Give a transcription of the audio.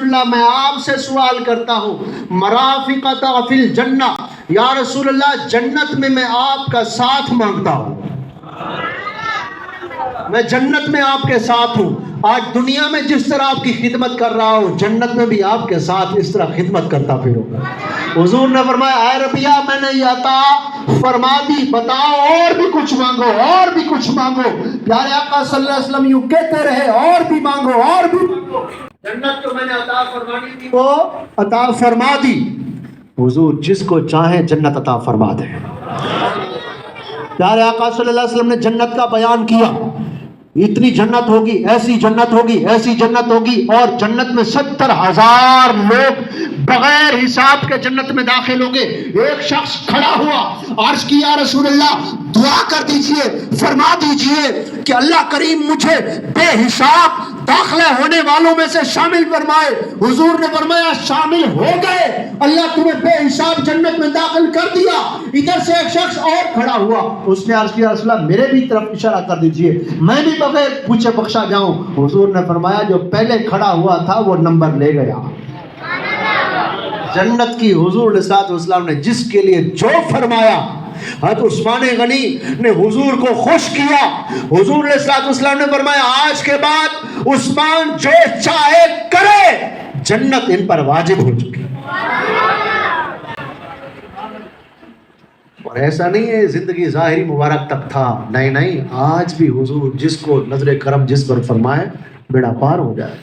رسول اللہ میں آپ سے سوال کرتا ہوں مرافقت فی الجنہ، یا رسول اللہ جنت میں آپ کا ساتھ مانگتا ہوں، میں جنت میں آپ کے ساتھ ہوں۔ آج دنیا میں جس طرح آپ کی خدمت کر رہا ہوں جنت میں بھی آپ کے ساتھ اس طرح خدمت کرتا پھروں۔ حضور نے فرمایا اے ربیہ میں نے یہ عطا فرما دی، بتاؤ اور بھی کچھ مانگو، اور بھی کچھ مانگو۔ پیارے آقا صلی اللہ علیہ وسلم یوں کہتے رہے اور بھی مانگو، اور بھی مانگو۔ جنت تو میں نے عطا فرمانی تھی وہ عطا فرما دی۔ حضور جس کو چاہیں جنت عطا فرما دے۔ پیارے آقا صلی اللہ علیہ وسلم نے جنت کا بیان کیا، اتنی جنت ہوگی، ایسی جنت ہوگی، ایسی جنت ہوگی، اور جنت میں 70,000 لوگ بغیر حساب کے جنت میں داخل ہوں گے۔ ایک شخص کھڑا ہوا، عرض کی یا رسول اللہ دعا کر دیجئے، فرما دیجئے کہ اللہ کریم مجھے بے حساب داخلہ ہونے والوں میں سے شامل فرمائے۔ حضور نے فرمایا شامل ہو گئے، اللہ تمہیں بے حساب جنت میں داخل کر دیا۔ ادھر سے ایک شخص اور کھڑا ہوا، اس نے عرض کیا رسول اللہ میرے بھی طرف اشارہ کر دیجئے، میں بھی بغیر پوچھے بخشا جاؤں۔ حضور نے فرمایا جو پہلے کھڑا ہوا تھا وہ نمبر لے گیا۔ جنت کی حضور علیہ السلام نے جس کے لیے جو فرمایا، حضرت عثمان غنی نے حضور کو خوش کیا۔ حضور علیہ السلام نے فرمایا آج کے بعد عثمان جو چاہے کرے، جنت ان پر واجب ہو چکی۔ اور ایسا نہیں ہے زندگی ظاہری مبارک تک تھا، نہیں نہیں، آج بھی حضور جس کو نظر کرم جس پر فرمائے بیڑا پار ہو جائے۔